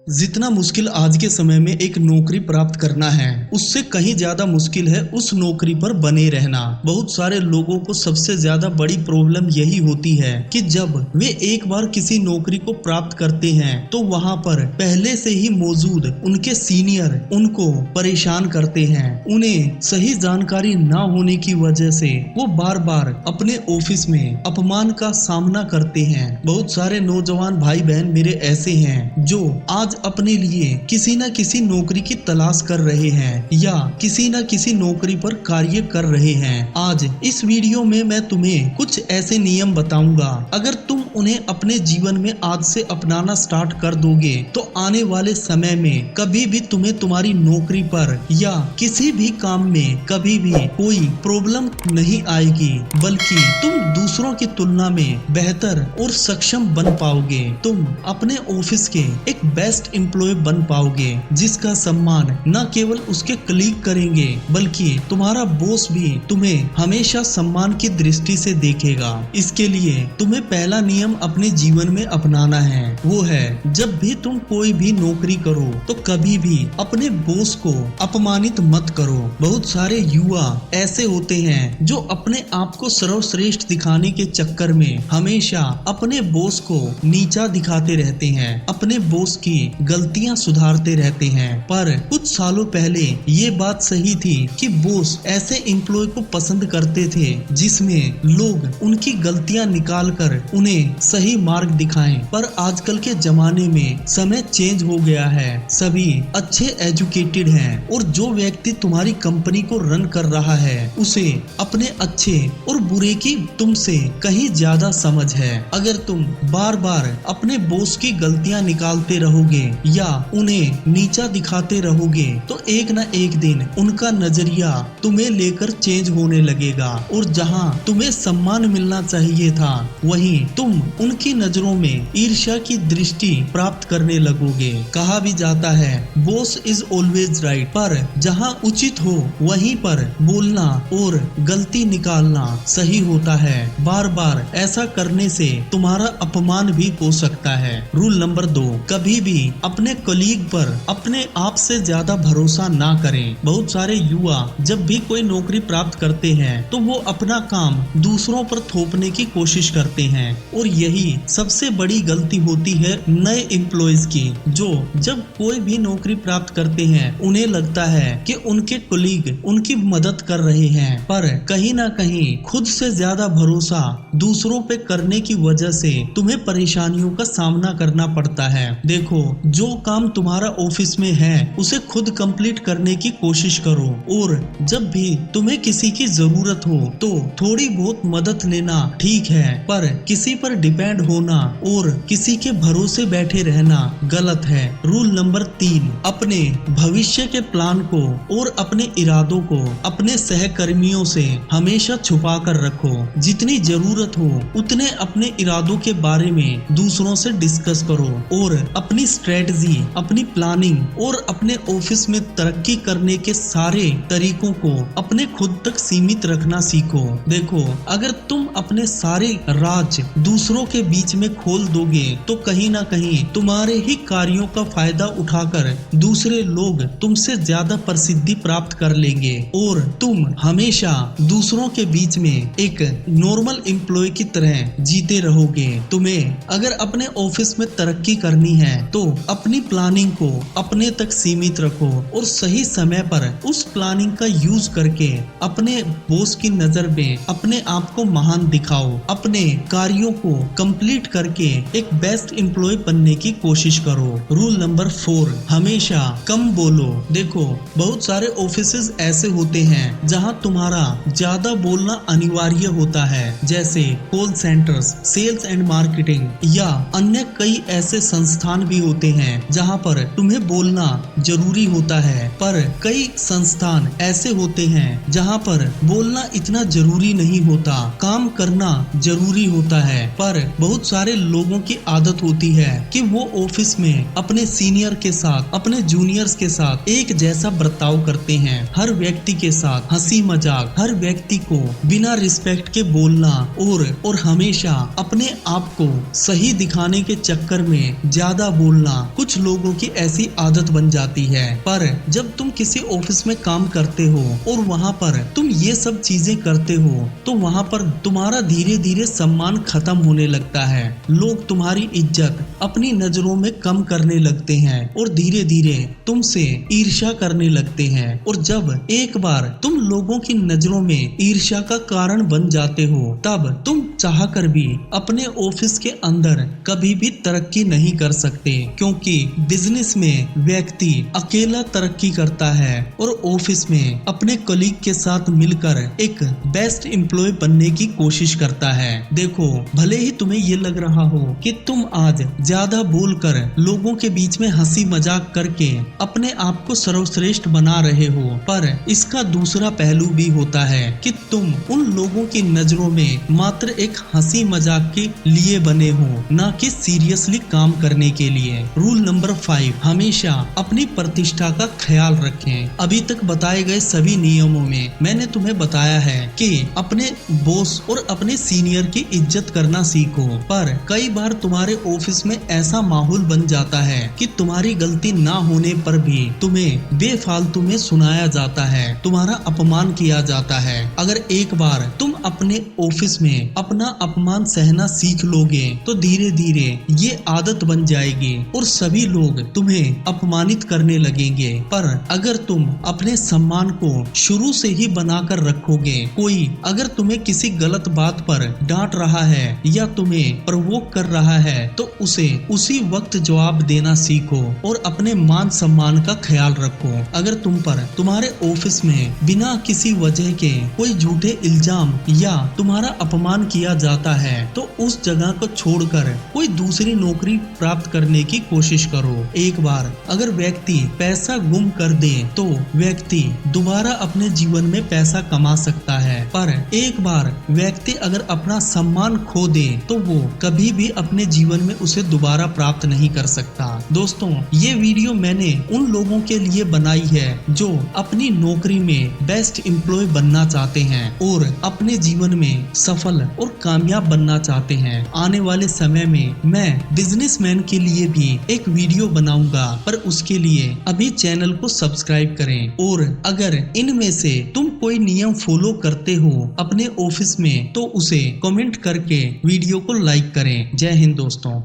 जितना मुश्किल आज के समय में एक नौकरी प्राप्त करना है, उससे कहीं ज्यादा मुश्किल है उस नौकरी पर बने रहना। बहुत सारे लोगों को सबसे ज्यादा बड़ी प्रॉब्लम यही होती है कि जब वे एक बार किसी नौकरी को प्राप्त करते हैं तो वहां पर पहले से ही मौजूद उनके सीनियर उनको परेशान करते हैं। उन्हें सही जानकारी ना होने की वजह से वो बार बार अपने ऑफिस में अपमान का सामना करते हैं। बहुत सारे नौजवान भाई बहन मेरे ऐसे हैं जो आज अपने लिए किसी न किसी नौकरी की तलाश कर रहे हैं या किसी न किसी नौकरी पर कार्य कर रहे हैं। आज इस वीडियो में मैं तुम्हें कुछ ऐसे नियम बताऊंगा, अगर तुम उन्हें अपने जीवन में आज से अपनाना स्टार्ट कर दोगे तो आने वाले समय में कभी भी तुम्हें तुम्हारी नौकरी पर या किसी भी काम में कभी भी कोई प्रॉब्लम नहीं आएगी, बल्कि तुम दूसरों की तुलना में बेहतर और सक्षम बन पाओगे। तुम अपने ऑफिस के एक बेस्ट एम्प्लॉय बन पाओगे जिसका सम्मान न केवल उसके कलीग करेंगे बल्कि तुम्हारा बॉस भी तुम्हें हमेशा सम्मान की दृष्टि से देखेगा। इसके लिए तुम्हें पहला नियम अपने जीवन में अपनाना है, वो है जब भी तुम कोई भी नौकरी करो तो कभी भी अपने बॉस को अपमानित मत करो। बहुत सारे युवा ऐसे होते हैं जो अपने आप को सर्वश्रेष्ठ दिखाने के चक्कर में हमेशा अपने बॉस को नीचा दिखाते रहते हैं, अपने बॉस की गलतियां सुधारते रहते हैं। पर कुछ सालों पहले ये बात सही थी कि बॉस ऐसे एम्प्लॉय को पसंद करते थे जिसमें लोग उनकी गलतियां निकालकर उन्हें सही मार्ग दिखाएं। पर आजकल के जमाने में समय चेंज हो गया है, सभी अच्छे एजुकेटेड हैं और जो व्यक्ति तुम्हारी कंपनी को रन कर रहा है उसे अपने अच्छे और बुरे की तुमसे कहीं ज्यादा समझ है। अगर तुम बार बार अपने बॉस की गलतियां निकालते रहोगे या उन्हें नीचा दिखाते रहोगे तो एक न एक दिन उनका नजरिया तुम्हें लेकर चेंज होने लगेगा और जहां तुम्हें सम्मान मिलना चाहिए था वहीं तुम उनकी नजरों में ईर्ष्या की दृष्टि प्राप्त करने लगोगे। कहा भी जाता है बॉस इज ऑलवेज राइट, पर जहां उचित हो वहीं पर बोलना और गलती निकालना सही होता है। बार बार ऐसा करने से तुम्हारा अपमान भी हो सकता है। रूल नंबर 2, कभी भी अपने कलीग पर अपने आप से ज्यादा भरोसा ना करें। बहुत सारे युवा जब भी कोई नौकरी प्राप्त करते हैं तो वो अपना काम दूसरों पर थोपने की कोशिश करते हैं और यही सबसे बड़ी गलती होती है नए एम्प्लॉयज की, जो जब कोई भी नौकरी प्राप्त करते हैं उन्हें लगता है कि उनके कलीग उनकी मदद कर रहे हैं, पर कहीं ना कहीं खुद से ज्यादा भरोसा दूसरों पे करने की वजह से तुम्हें परेशानियों का सामना करना पड़ता है। देखो, जो काम तुम्हारा ऑफिस में है उसे खुद कंप्लीट करने की कोशिश करो और जब भी तुम्हें किसी की जरूरत हो तो थोड़ी बहुत मदद लेना ठीक है, पर किसी पर डिपेंड होना और किसी के भरोसे बैठे रहना गलत है। रूल नंबर 3, अपने भविष्य के प्लान को और अपने इरादों को अपने सहकर्मियों से हमेशा छुपा कर रखो। जितनी जरूरत हो उतने अपने इरादों के बारे में दूसरों से डिस्कस करो और अपनी स्ट्रेटजी, अपनी प्लानिंग और अपने ऑफिस में तरक्की करने के सारे तरीकों को अपने खुद तक सीमित रखना सीखो। देखो, अगर तुम अपने सारे राज दूसरों के बीच में खोल दोगे तो कहीं ना कहीं तुम्हारे ही कार्यों का फायदा उठाकर दूसरे लोग तुमसे ज्यादा प्रसिद्धि प्राप्त कर लेंगे और तुम हमेशा दूसरों के बीच में एक नॉर्मल एम्प्लॉय की तरह जीते रहोगे। तुम्हें अगर अपने ऑफिस में तरक्की करनी है तो अपनी प्लानिंग को अपने तक सीमित रखो और सही समय पर उस प्लानिंग का यूज करके अपने बॉस की नजर में अपने आप को महान दिखाओ। अपने कार्यों को कंप्लीट करके एक बेस्ट एम्प्लॉय बनने की कोशिश करो। रूल नंबर 4, हमेशा कम बोलो। देखो, बहुत सारे ऑफिसेज ऐसे होते हैं जहां तुम्हारा ज्यादा बोलना अनिवार्य होता है, जैसे call centres, sales and marketing या अन्य कई ऐसे संस्थान भी होते हैं जहां पर तुम्हें बोलना जरूरी होता है। पर कई संस्थान ऐसे होते हैं जहां पर बोलना इतना जरूरी नहीं होता, काम करना जरूरी होता है। पर पर बहुत सारे लोगों की आदत होती है कि वो ऑफिस में अपने सीनियर के साथ, अपने जूनियर्स के साथ एक जैसा बर्ताव करते हैं। हर व्यक्ति के साथ हंसी मजाक, हर व्यक्ति को बिना रिस्पेक्ट के बोलना और हमेशा अपने आप को सही दिखाने के चक्कर में ज्यादा बोलना कुछ लोगों की ऐसी आदत बन जाती है। पर जब तुम किसी ऑफिस में काम करते हो और वहाँ पर तुम ये सब चीजें करते हो तो वहाँ पर तुम्हारा धीरे धीरे सम्मान खत्म होने लगता है। लोग तुम्हारी इज्जत अपनी नजरों में कम करने लगते हैं और धीरे धीरे तुमसे ईर्ष्या करने लगते हैं। और जब एक बार तुम लोगों की नजरों में ईर्ष्या का कारण बन जाते हो तब तुम चाहकर भी अपने ऑफिस के अंदर कभी भी तरक्की नहीं कर सकते, क्योंकि बिजनेस में व्यक्ति अकेला तरक्की करता है और ऑफिस में अपने कलीग के साथ मिलकर एक बेस्ट एम्प्लॉय बनने की कोशिश करता है। देखो, भले ही तुम्हें ये लग रहा हो कि तुम आज ज्यादा बोलकर लोगों के बीच में हंसी मजाक करके अपने आप को सर्वश्रेष्ठ बना रहे हो, पर इसका दूसरा पहलू भी होता है कि तुम उन लोगों की नजरों में मात्र एक हंसी मजाक के लिए बने हो, न कि सीरियसली काम करने के लिए। रूल नंबर 5, हमेशा अपनी प्रतिष्ठा का ख्याल रखें। अभी तक बताए गए सभी नियमों में मैंने तुम्हें बताया है कि अपने बॉस और अपने सीनियर की इज्जत करना सीखो, पर कई बार तुम्हारे ऑफिस में ऐसा माहौल बन जाता है कि तुम्हारी गलती ना होने पर भी तुम्हें बेफालतू में सुनाया जाता है, तुम्हारा अपमान किया जाता है। अगर एक बार तुम अपने ऑफिस में अपना अपमान सहना सीख लोगे तो धीरे धीरे ये आदत बन जाएगी और सभी लोग तुम्हें अपमानित करने लगेंगे। पर अगर तुम अपने सम्मान को शुरू से ही बनाकर रखोगे, कोई अगर तुम्हें किसी गलत बात पर डांट रहा है या तुम्हें प्रवोक कर रहा है तो उसे उसी वक्त जवाब देना सीखो और अपने मान सम्मान का ख्याल रखो। अगर तुम पर तुम्हारे ऑफिस में बिना किसी वजह के कोई झूठे इल्जाम या तुम्हारा अपमान किया जाता है तो उस जगह को छोड़कर कोई दूसरी नौकरी प्राप्त करने की कोशिश करो। एक बार अगर व्यक्ति पैसा गुम कर दे तो व्यक्ति दोबारा अपने जीवन में पैसा कमा सकता है, पर एक बार व्यक्ति अगर अपना सम्मान खो दे तो वो कभी भी अपने जीवन में उसे दोबारा प्राप्त नहीं कर सकता। दोस्तों, ये वीडियो मैंने उन लोगों के लिए बनाई है जो अपनी नौकरी में बेस्ट एम्प्लॉय बनना चाहते हैं और अपने जीवन में सफल और कामयाब बनना चाहते हैं। आने वाले समय में मैं बिजनेसमैन के लिए भी एक वीडियो बनाऊंगा, पर उसके लिए अभी चैनल को सब्सक्राइब करें। और अगर इनमें से तुम कोई नियम फॉलो करते हो अपने ऑफिस में तो उसे कमेंट करके वीडियो को लाइक करें। जय हिंद दोस्तों।